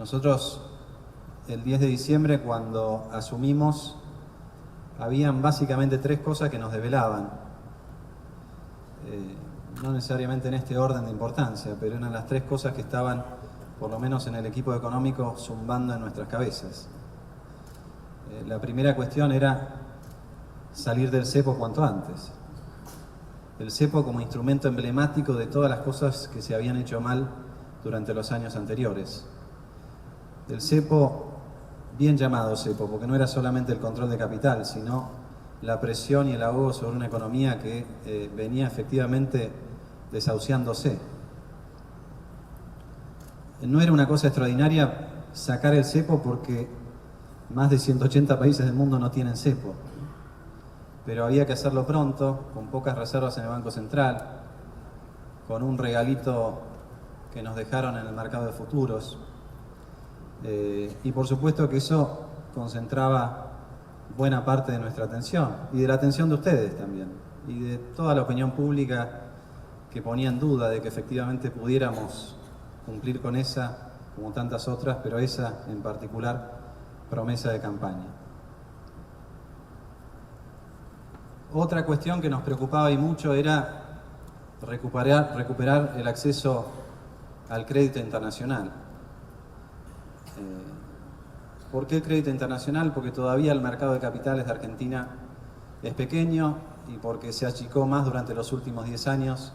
Nosotros, el 10 de diciembre, cuando asumimos, habían básicamente tres cosas que nos desvelaban. No necesariamente en este orden de importancia, pero eran las tres cosas que estaban, por lo menos en el equipo económico, zumbando en nuestras cabezas. La primera cuestión era salir del cepo cuanto antes. El cepo como instrumento emblemático de todas las cosas que se habían hecho mal durante los años anteriores. El cepo, bien llamado cepo, porque no era solamente el control de capital, sino la presión y el ahogo sobre una economía que venía efectivamente desahuciándose. No era una cosa extraordinaria sacar el cepo porque más de 180 países del mundo no tienen cepo. Pero había que hacerlo pronto, con pocas reservas en el Banco Central, con un regalito que nos dejaron en el mercado de futuros. Y por supuesto que eso concentraba buena parte de nuestra atención, y de la atención de ustedes también, y de toda la opinión pública que ponía en duda de que efectivamente pudiéramos cumplir con esa, como tantas otras, pero esa en particular, promesa de campaña. Otra cuestión que nos preocupaba y mucho era recuperar el acceso al crédito internacional. ¿Por qué el crédito internacional? Porque todavía el mercado de capitales de Argentina es pequeño y porque se achicó más durante los últimos 10 años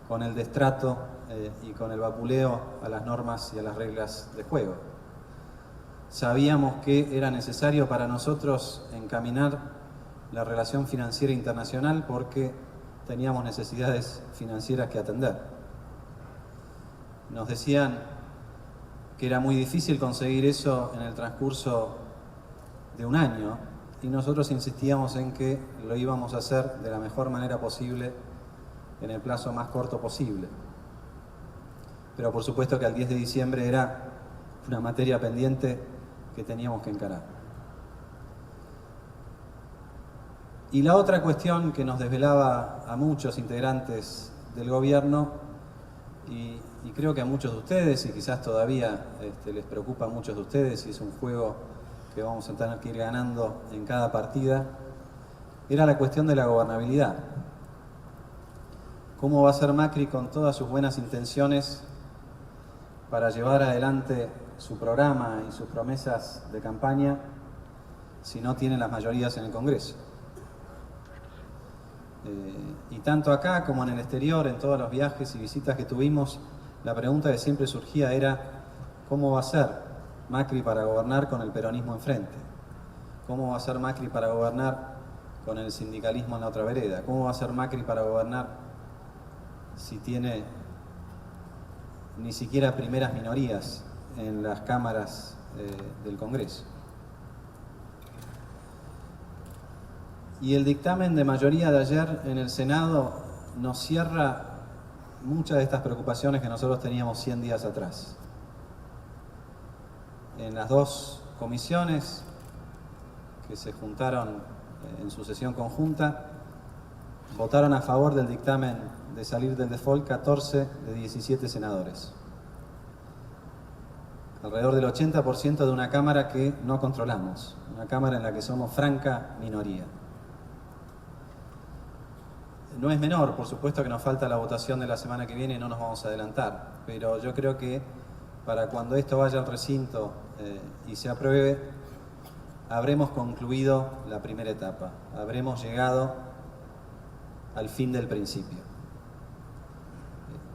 con el destrato y con el vapuleo a las normas y a las reglas de juego. Sabíamos que era necesario para nosotros encaminar la relación financiera internacional porque teníamos necesidades financieras que atender. Nos decían que era muy difícil conseguir eso en el transcurso de un año y nosotros insistíamos en que lo íbamos a hacer de la mejor manera posible en el plazo más corto posible. Pero por supuesto que al 10 de diciembre era una materia pendiente que teníamos que encarar. Y la otra cuestión que nos desvelaba a muchos integrantes del gobierno, y creo que a muchos de ustedes, y quizás todavía les preocupa a muchos de ustedes, y es un juego que vamos a tener que ir ganando en cada partida, era la cuestión de la gobernabilidad. ¿Cómo va a ser Macri con todas sus buenas intenciones para llevar adelante su programa y sus promesas de campaña si no tiene las mayorías en el Congreso? Y tanto acá como en el exterior, en todos los viajes y visitas que tuvimos, la pregunta que siempre surgía era ¿cómo va a ser Macri para gobernar con el peronismo enfrente? ¿Cómo va a ser Macri para gobernar con el sindicalismo en la otra vereda? ¿Cómo va a ser Macri para gobernar si tiene ni siquiera primeras minorías en las cámaras del Congreso? Y el dictamen de mayoría de ayer en el Senado nos cierra muchas de estas preocupaciones que nosotros teníamos 100 días atrás. En las dos comisiones que se juntaron en su sesión conjunta, votaron a favor del dictamen de salir del default 14 de 17 senadores. Alrededor del 80% de una Cámara que no controlamos, una Cámara en la que somos franca minoría. No es menor, por supuesto que nos falta la votación de la semana que viene y no nos vamos a adelantar, pero yo creo que para cuando esto vaya al recinto y se apruebe, habremos concluido la primera etapa, habremos llegado al fin del principio.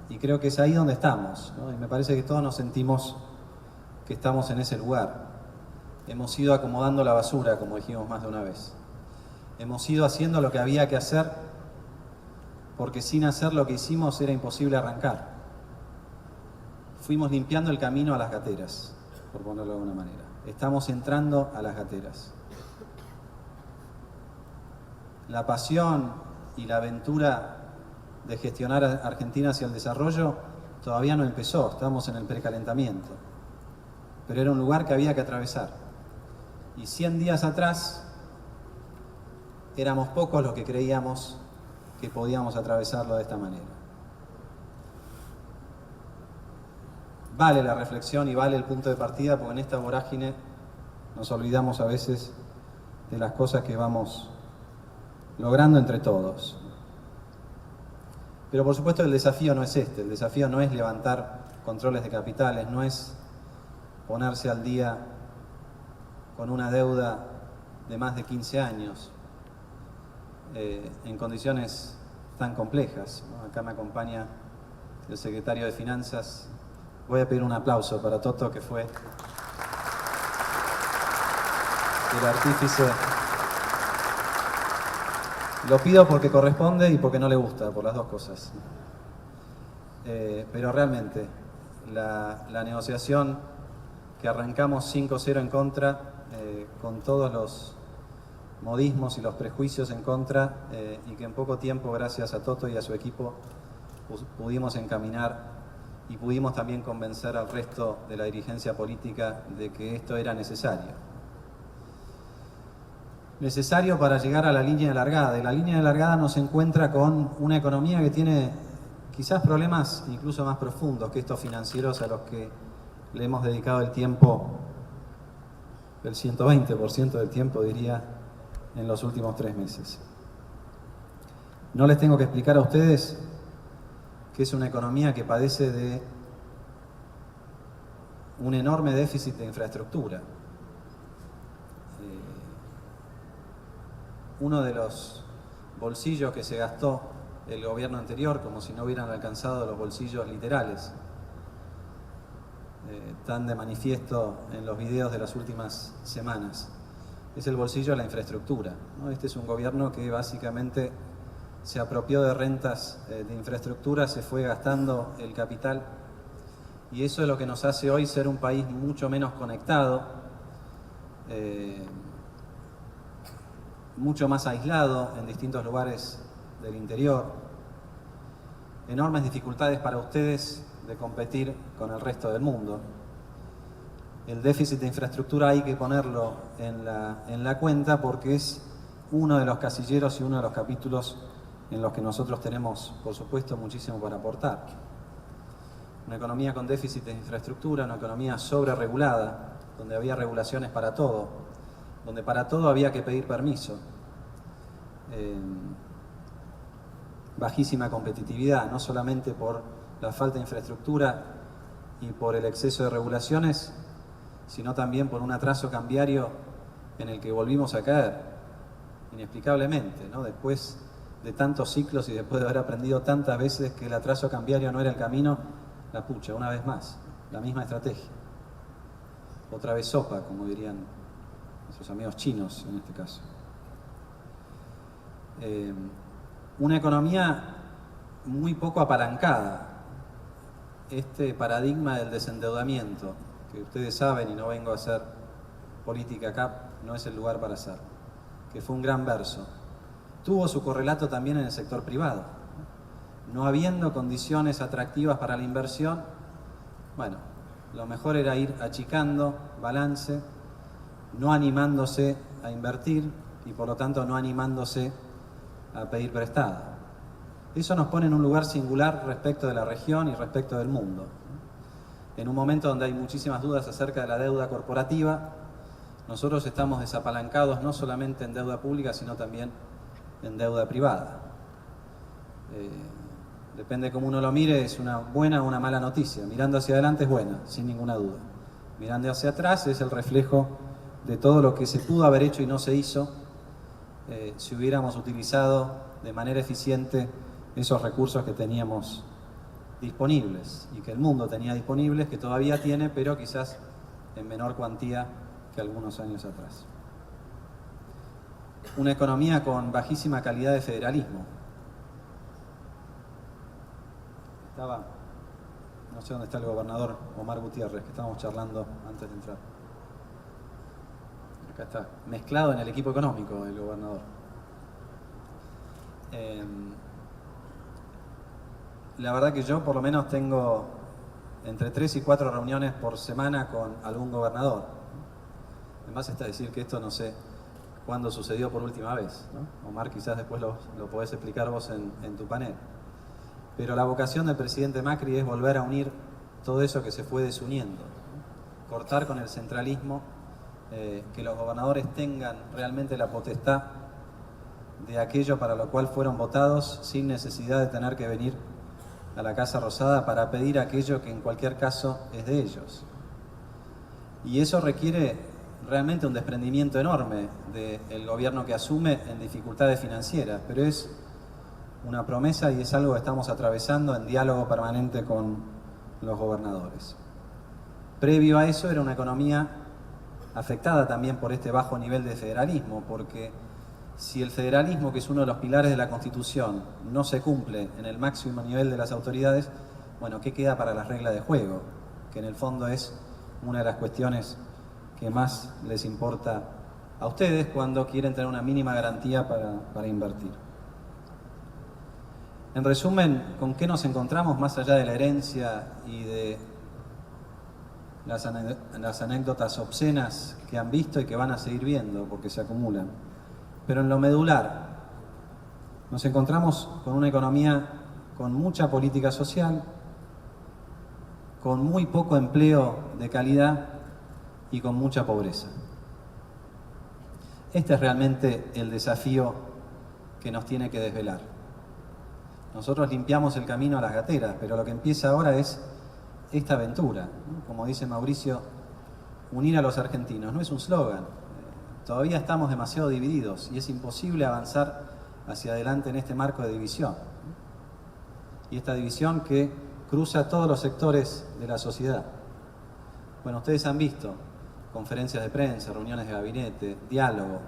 Y creo que es ahí donde estamos, ¿no? Y me parece que todos nos sentimos que estamos en ese lugar. Hemos ido acomodando la basura, como dijimos más de una vez. Hemos ido haciendo lo que había que hacer porque sin hacer lo que hicimos era imposible arrancar. Fuimos limpiando el camino a las gateras, por ponerlo de alguna manera. Estamos entrando a las gateras. La pasión y la aventura de gestionar a Argentina hacia el desarrollo todavía no empezó, estamos en el precalentamiento. Pero era un lugar que había que atravesar. Y 100 días atrás éramos pocos los que creíamos que podíamos atravesarlo de esta manera. vale la reflexión y vale el punto de partida, porque en esta vorágine nos olvidamos a veces de las cosas que vamos logrando entre todos. Pero por supuesto el desafío no es este, el desafío no es levantar controles de capitales, no es ponerse al día con una deuda de más de 15 años en condiciones tan complejas, ¿no? Acá me acompaña el secretario de Finanzas. Voy a pedir un aplauso para Toto, que fue el artífice. Lo pido porque corresponde y porque no le gusta, por las dos cosas. Pero realmente, la negociación que arrancamos 5-0 en contra, con todos los modismos y los prejuicios en contra, y que en poco tiempo, gracias a Toto y a su equipo, pudimos encaminar y pudimos también convencer al resto de la dirigencia política de que esto era necesario. Necesario para llegar a la línea de largada. Y la línea de largada nos encuentra con una economía que tiene quizás problemas incluso más profundos que estos financieros a los que le hemos dedicado el tiempo, el 120% del tiempo, diría, en los últimos 3 meses. No les tengo que explicar a ustedes que es una economía que padece de un enorme déficit de infraestructura. Uno de los bolsillos que se gastó el gobierno anterior, como si no hubieran alcanzado los bolsillos literales, tan de manifiesto en los videos de las últimas semanas, es el bolsillo de la infraestructura, ¿no? Este es un gobierno que básicamente se apropió de rentas de infraestructura, se fue gastando el capital, y eso es lo que nos hace hoy ser un país mucho menos conectado, mucho más aislado en distintos lugares del interior, enormes dificultades para ustedes de competir con el resto del mundo. El déficit de infraestructura hay que ponerlo en la cuenta porque es uno de los casilleros y uno de los capítulos en los que nosotros tenemos, por supuesto, muchísimo para aportar. Una economía con déficit de infraestructura, una economía sobreregulada, donde había regulaciones para todo, donde para todo había que pedir permiso. Bajísima competitividad, no solamente por la falta de infraestructura y por el exceso de regulaciones, sino también por un atraso cambiario en el que volvimos a caer, inexplicablemente, ¿no? Después de tantos ciclos y después de haber aprendido tantas veces que el atraso cambiario no era el camino, la pucha, una vez más, la misma estrategia. Otra vez sopa, como dirían nuestros amigos chinos en este caso. Una economía muy poco apalancada. Este paradigma del desendeudamiento, que ustedes saben, y no vengo a hacer política acá, no es el lugar para hacerlo, que fue un gran verso. Tuvo su correlato también en el sector privado. No habiendo condiciones atractivas para la inversión, bueno, lo mejor era ir achicando balance, no animándose a invertir y por lo tanto no animándose a pedir prestado. Eso nos pone en un lugar singular respecto de la región y respecto del mundo. En un momento donde hay muchísimas dudas acerca de la deuda corporativa, nosotros estamos desapalancados no solamente en deuda pública, sino también en deuda privada. Depende cómo uno lo mire, es una buena o una mala noticia. Mirando hacia adelante es buena, sin ninguna duda. Mirando hacia atrás es el reflejo de todo lo que se pudo haber hecho y no se hizo si hubiéramos utilizado de manera eficiente esos recursos que teníamos disponibles y que el mundo tenía disponibles, que todavía tiene, pero quizás en menor cuantía que algunos años atrás. Una economía con bajísima calidad de federalismo. No sé dónde está el gobernador Omar Gutiérrez, que estábamos charlando antes de entrar. Acá está, mezclado en el equipo económico el gobernador. La verdad que yo por lo menos tengo entre 3 y 4 reuniones por semana con algún gobernador. Además está decir que esto no sé cuándo sucedió por última vez, ¿no? Omar, quizás después lo podés explicar vos en tu panel. Pero la vocación del presidente Macri es volver a unir todo eso que se fue desuniendo, cortar con el centralismo, que los gobernadores tengan realmente la potestad de aquello para lo cual fueron votados, sin necesidad de tener que venir a la Casa Rosada para pedir aquello que en cualquier caso es de ellos. Y eso requiere realmente un desprendimiento enorme del gobierno que asume en dificultades financieras, pero es una promesa y es algo que estamos atravesando en diálogo permanente con los gobernadores. Previo a eso era una economía afectada también por este bajo nivel de federalismo, porque si el federalismo, que es uno de los pilares de la Constitución, no se cumple en el máximo nivel de las autoridades, bueno, ¿qué queda para las reglas de juego? Que en el fondo es una de las cuestiones que más les importa a ustedes cuando quieren tener una mínima garantía para invertir. En resumen, ¿con qué nos encontramos más allá de la herencia y de las anécdotas obscenas que han visto y que van a seguir viendo porque se acumulan? Pero en lo medular, nos encontramos con una economía con mucha política social, con muy poco empleo de calidad y con mucha pobreza. Este es realmente el desafío que nos tiene que desvelar. Nosotros limpiamos el camino a las gateras, pero lo que empieza ahora es esta aventura, ¿no? Como dice Mauricio, unir a los argentinos. No es un slogan. Todavía estamos demasiado divididos y es imposible avanzar hacia adelante en este marco de división. Y esta división que cruza todos los sectores de la sociedad. Bueno, ustedes han visto conferencias de prensa, reuniones de gabinete, diálogo,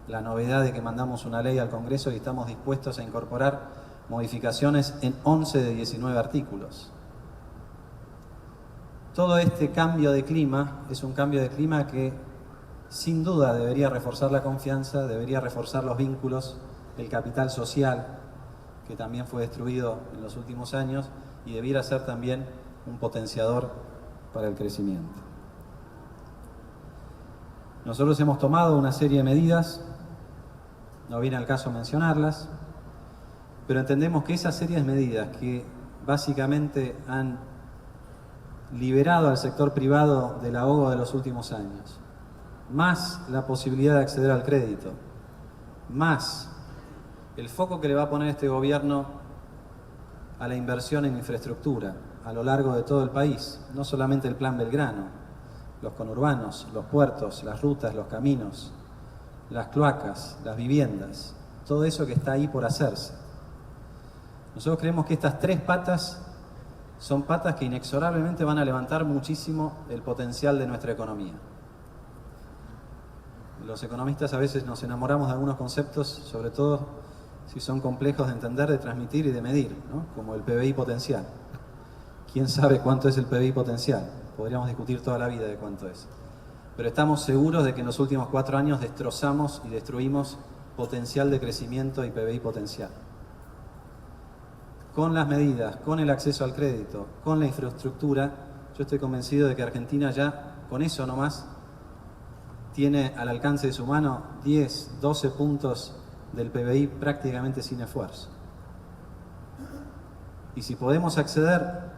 la novedad de que mandamos una ley al Congreso y estamos dispuestos a incorporar modificaciones en 11 de 19 artículos. Todo este cambio de clima es un cambio de clima que sin duda debería reforzar la confianza, debería reforzar los vínculos, el capital social, que también fue destruido en los últimos años, y debiera ser también un potenciador para el crecimiento. Nosotros hemos tomado una serie de medidas, no viene al caso mencionarlas, pero entendemos que esas series de medidas que básicamente han liberado al sector privado del ahogo de los últimos años, más la posibilidad de acceder al crédito, más el foco que le va a poner este gobierno a la inversión en infraestructura a lo largo de todo el país, no solamente el Plan Belgrano, los conurbanos, los puertos, las rutas, los caminos, las cloacas, las viviendas, todo eso que está ahí por hacerse. Nosotros creemos que estas tres patas son patas que inexorablemente van a levantar muchísimo el potencial de nuestra economía. Los economistas a veces nos enamoramos de algunos conceptos, sobre todo si son complejos de entender, de transmitir y de medir, ¿no? Como el PBI potencial. ¿Quién sabe cuánto es el PBI potencial? Podríamos discutir toda la vida de cuánto es. Pero estamos seguros de que en los últimos 4 años destrozamos y destruimos potencial de crecimiento y PBI potencial. Con las medidas, con el acceso al crédito, con la infraestructura, yo estoy convencido de que Argentina ya, con eso nomás, tiene al alcance de su mano 10, 12 puntos del PBI prácticamente sin esfuerzo. Y si podemos acceder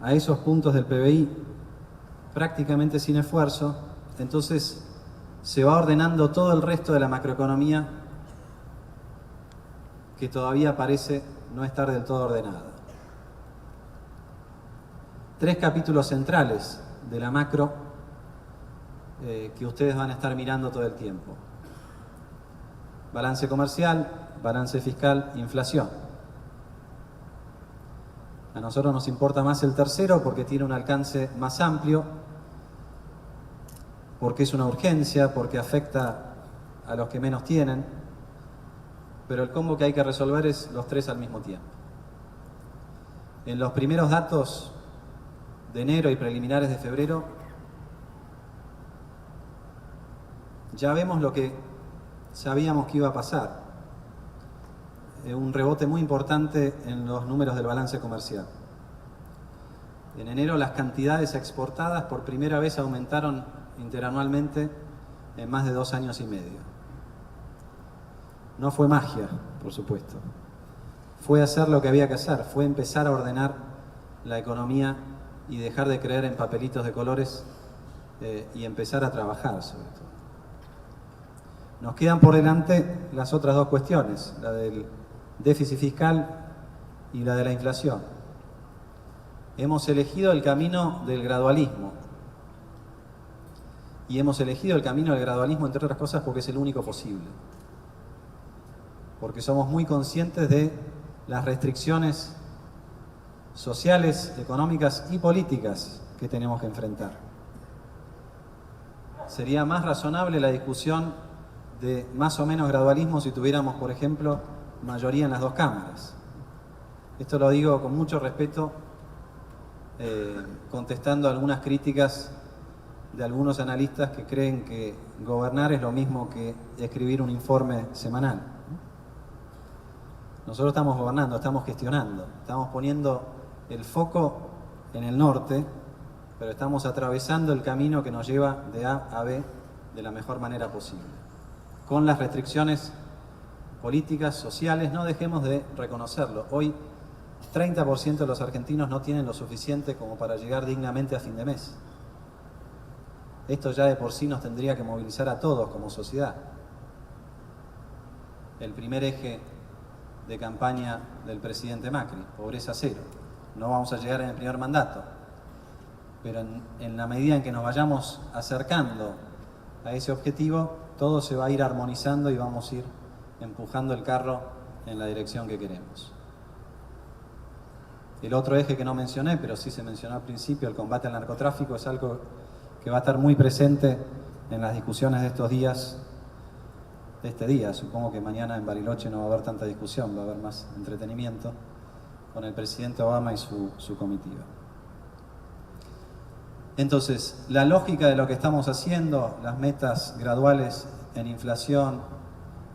a esos puntos del PBI prácticamente sin esfuerzo, entonces se va ordenando todo el resto de la macroeconomía que todavía parece no estar del todo ordenada. 3 capítulos centrales de la macro que ustedes van a estar mirando todo el tiempo. Balance comercial, balance fiscal, inflación. A nosotros nos importa más el tercero porque tiene un alcance más amplio, porque es una urgencia, porque afecta a los que menos tienen, pero el combo que hay que resolver es los 3 al mismo tiempo. En los primeros datos de enero y preliminares de febrero, ya vemos lo que sabíamos que iba a pasar. Un rebote muy importante en los números del balance comercial. En enero las cantidades exportadas por primera vez aumentaron interanualmente en más de 2 años y medio. No fue magia, por supuesto. Fue hacer lo que había que hacer, fue empezar a ordenar la economía y dejar de creer en papelitos de colores y empezar a trabajar sobre todo. Nos quedan por delante las otras dos cuestiones, la del déficit fiscal y la de la inflación. Hemos elegido el camino del gradualismo. Y hemos elegido el camino del gradualismo, entre otras cosas, porque es el único posible. Porque somos muy conscientes de las restricciones sociales, económicas y políticas que tenemos que enfrentar. Sería más razonable la discusión de más o menos gradualismo si tuviéramos, por ejemplo, mayoría en las dos cámaras. Esto lo digo con mucho respeto, contestando algunas críticas de algunos analistas que creen que gobernar es lo mismo que escribir un informe semanal. Nosotros estamos gobernando, estamos gestionando, estamos poniendo el foco en el norte, pero estamos atravesando el camino que nos lleva de A a B de la mejor manera posible. Con las restricciones políticas, sociales, no dejemos de reconocerlo. Hoy 30% de los argentinos no tienen lo suficiente como para llegar dignamente a fin de mes. Esto ya de por sí nos tendría que movilizar a todos como sociedad. El primer eje de campaña del presidente Macri, pobreza cero. No vamos a llegar en el primer mandato, pero en la medida en que nos vayamos acercando a ese objetivo, todo se va a ir armonizando y vamos a ir empujando el carro en la dirección que queremos. El otro eje que no mencioné, pero sí se mencionó al principio, el combate al narcotráfico, es algo que va a estar muy presente en las discusiones de estos días, de este día. Supongo que mañana en Bariloche no va a haber tanta discusión, va a haber más entretenimiento con el presidente Obama y su comitiva. Entonces, la lógica de lo que estamos haciendo, las metas graduales en inflación,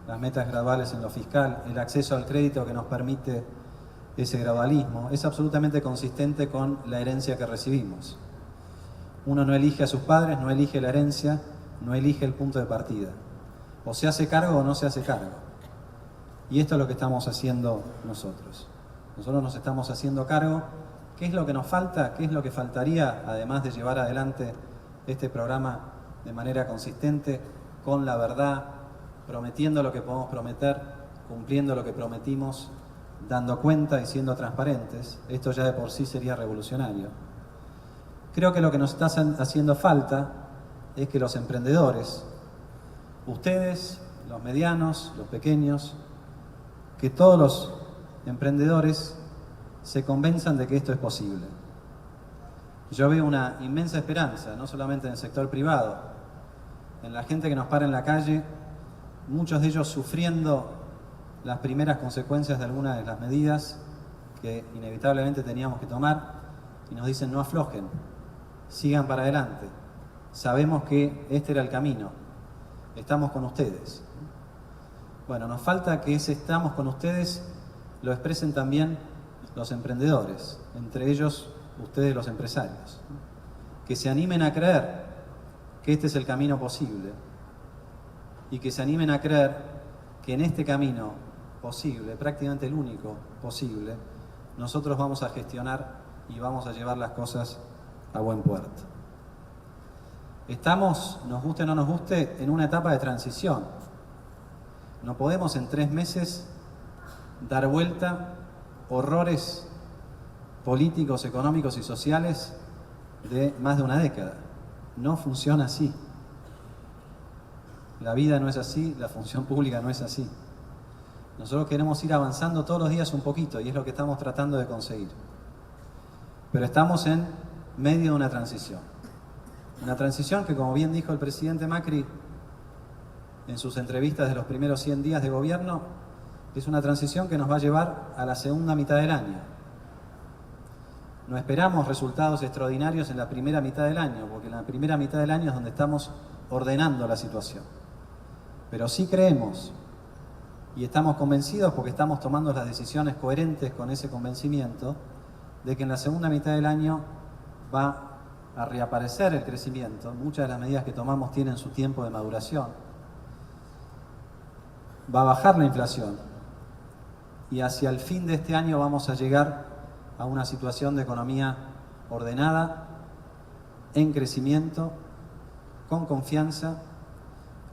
las metas graduales en lo fiscal, el acceso al crédito que nos permite ese gradualismo, es absolutamente consistente con la herencia que recibimos. Uno no elige a sus padres, no elige la herencia, no elige el punto de partida. O se hace cargo o no se hace cargo. Y esto es lo que estamos haciendo nosotros. Nosotros nos estamos haciendo cargo. ¿Qué es lo que nos falta? ¿Qué es lo que faltaría, además de llevar adelante este programa de manera consistente, con la verdad, prometiendo lo que podemos prometer, cumpliendo lo que prometimos, dando cuenta y siendo transparentes? Esto ya de por sí sería revolucionario. Creo que lo que nos está haciendo falta es que los emprendedores, ustedes, los medianos, los pequeños, que todos los emprendedores se convenzan de que esto es posible. Yo veo una inmensa esperanza, no solamente en el sector privado, en la gente que nos para en la calle, muchos de ellos sufriendo las primeras consecuencias de algunas de las medidas que inevitablemente teníamos que tomar, y nos dicen: no aflojen, sigan para adelante, sabemos que este era el camino, estamos con ustedes. Bueno, nos falta que ese estamos con ustedes lo expresen también los emprendedores, entre ellos ustedes los empresarios, que se animen a creer que este es el camino posible y que se animen a creer que en este camino posible, prácticamente el único posible, nosotros vamos a gestionar y vamos a llevar las cosas a buen puerto. Estamos, nos guste o no nos guste, en una etapa de transición. No podemos en 3 meses dar vuelta horrores políticos, económicos y sociales de más de una década. No funciona así. La vida no es así, la función pública no es así. Nosotros queremos ir avanzando todos los días un poquito y es lo que estamos tratando de conseguir. Pero estamos en medio de una transición. Una transición que, como bien dijo el presidente Macri en sus entrevistas de los primeros 100 días de gobierno, es una transición que nos va a llevar a la segunda mitad del año. No esperamos resultados extraordinarios en la primera mitad del año, porque en la primera mitad del año es donde estamos ordenando la situación. Pero sí creemos y estamos convencidos, porque estamos tomando las decisiones coherentes con ese convencimiento, de que en la segunda mitad del año va a reaparecer el crecimiento. Muchas de las medidas que tomamos tienen su tiempo de maduración. Va a bajar la inflación y hacia el fin de este año vamos a llegar a una situación de economía ordenada, en crecimiento, con confianza,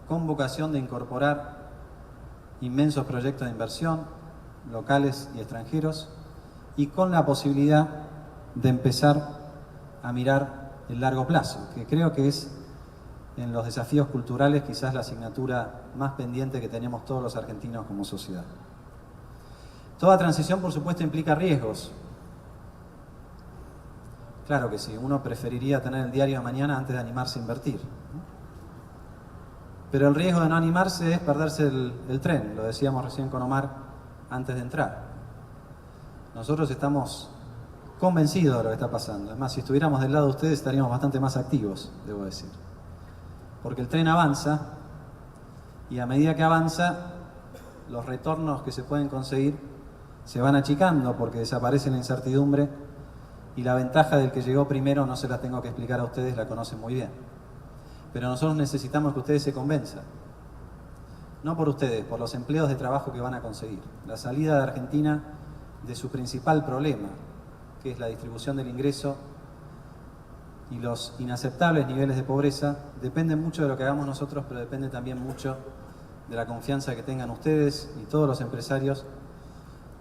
con vocación de incorporar inmensos proyectos de inversión, locales y extranjeros, y con la posibilidad de empezar a mirar el largo plazo, que creo que es en los desafíos culturales quizás la asignatura más pendiente que tenemos todos los argentinos como sociedad. Toda transición, por supuesto, implica riesgos. Claro que sí, uno preferiría tener el diario de mañana antes de animarse a invertir, ¿no? Pero el riesgo de no animarse es perderse el tren, lo decíamos recién con Omar antes de entrar. Nosotros estamos convencidos de lo que está pasando. Además, si estuviéramos del lado de ustedes estaríamos bastante más activos, debo decir. Porque el tren avanza y a medida que avanza, los retornos que se pueden conseguir se van achicando porque desaparece la incertidumbre y la ventaja del que llegó primero no se la tengo que explicar a ustedes, la conocen muy bien. Pero nosotros necesitamos que ustedes se convenzan. No por ustedes, por los empleos de trabajo que van a conseguir. La salida de Argentina de su principal problema, que es la distribución del ingreso y los inaceptables niveles de pobreza, depende mucho de lo que hagamos nosotros, pero depende también mucho de la confianza que tengan ustedes y todos los empresarios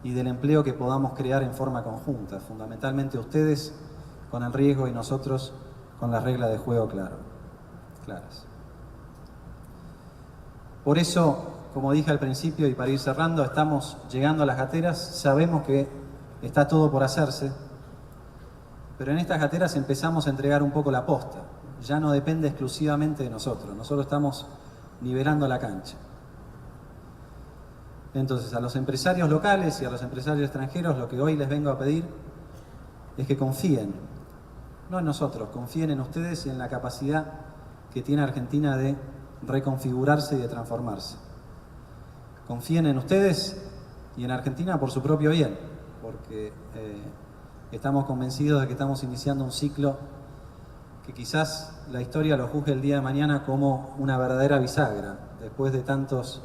y del empleo que podamos crear en forma conjunta, fundamentalmente ustedes con el riesgo y nosotros con las reglas de juego claras. Por eso, como dije al principio y para ir cerrando, estamos llegando a las gateras, sabemos que está todo por hacerse, pero en estas gateras empezamos a entregar un poco la posta. Ya no depende exclusivamente de nosotros. Nosotros estamos nivelando la cancha. Entonces, a los empresarios locales y a los empresarios extranjeros, lo que hoy les vengo a pedir es que confíen, no en nosotros, confíen en ustedes y en la capacidad que tiene Argentina de reconfigurarse y de transformarse. Confíen en ustedes y en Argentina por su propio bien, porque estamos convencidos de que estamos iniciando un ciclo que quizás la historia lo juzgue el día de mañana como una verdadera bisagra, después de tantos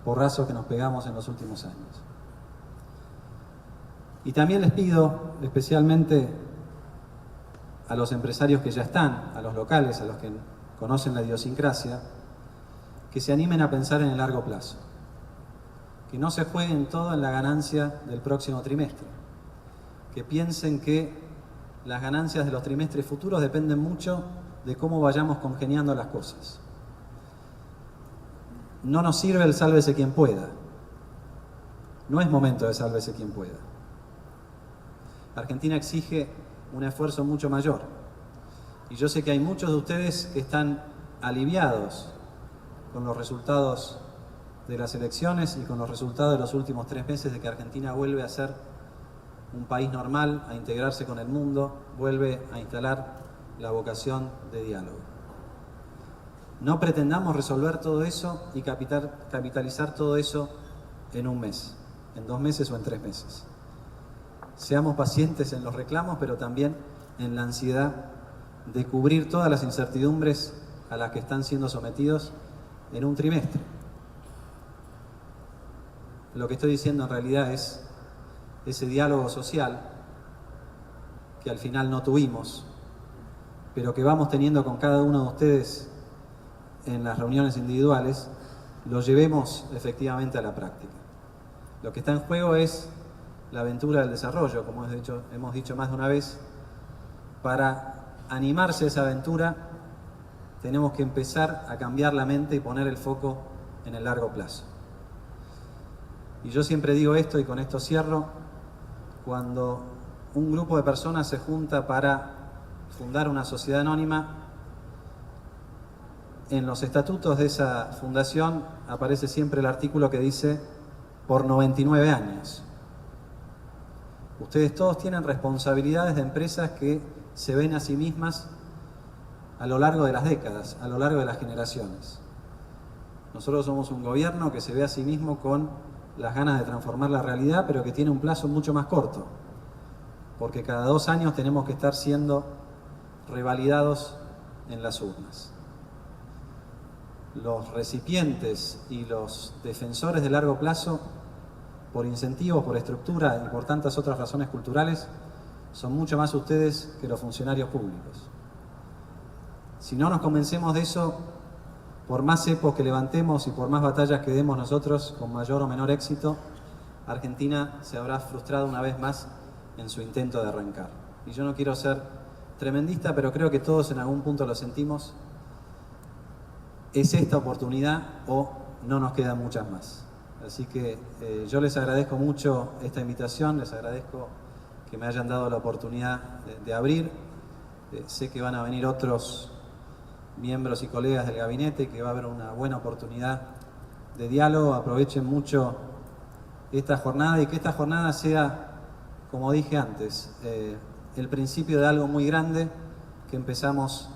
porrazos que nos pegamos en los últimos años. Y también les pido, especialmente a los empresarios que ya están, a los locales, a los que conocen la idiosincrasia, que se animen a pensar en el largo plazo, que no se jueguen todo en la ganancia del próximo trimestre, que piensen que las ganancias de los trimestres futuros dependen mucho de cómo vayamos congeniando las cosas. No nos sirve el sálvese quien pueda. No es momento de sálvese quien pueda. Argentina exige un esfuerzo mucho mayor. Y yo sé que hay muchos de ustedes que están aliviados con los resultados de las elecciones y con los resultados de los últimos 3 meses de que Argentina vuelve a ser un país normal, a integrarse con el mundo, vuelve a instalar la vocación de diálogo. No pretendamos resolver todo eso y capitalizar todo eso en un mes, en 2 meses o en 3 meses. Seamos pacientes en los reclamos, pero también en la ansiedad de cubrir todas las incertidumbres a las que están siendo sometidos en un trimestre. Lo que estoy diciendo en realidad es ese diálogo social que al final no tuvimos, pero que vamos teniendo con cada uno de ustedes en las reuniones individuales, lo llevemos efectivamente a la práctica. Lo que está en juego es la aventura del desarrollo, como hemos dicho más de una vez. Para animarse a esa aventura tenemos que empezar a cambiar la mente y poner el foco en el largo plazo. Y yo siempre digo esto, y con esto cierro: cuando un grupo de personas se junta para fundar una sociedad anónima, en los estatutos de esa fundación aparece siempre el artículo que dice por 99 años. Ustedes todos tienen responsabilidades de empresas que se ven a sí mismas a lo largo de las décadas, a lo largo de las generaciones. Nosotros somos un gobierno que se ve a sí mismo con las ganas de transformar la realidad, pero que tiene un plazo mucho más corto, porque cada 2 años tenemos que estar siendo revalidados en las urnas. Los recipientes y los defensores de largo plazo, por incentivos, por estructura y por tantas otras razones culturales, son mucho más ustedes que los funcionarios públicos. Si no nos convencemos de eso, por más cepos que levantemos y por más batallas que demos nosotros, con mayor o menor éxito, Argentina se habrá frustrado una vez más en su intento de arrancar. Y yo no quiero ser tremendista, pero creo que todos en algún punto lo sentimos. ¿Es esta oportunidad o no nos quedan muchas más? Así que yo les agradezco mucho esta invitación, les agradezco que me hayan dado la oportunidad de abrir. Sé que van a venir otros miembros y colegas del gabinete, que va a haber una buena oportunidad de diálogo. Aprovechen mucho esta jornada y que esta jornada sea, como dije antes, el principio de algo muy grande que empezamos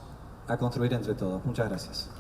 a construir entre todos. Muchas gracias.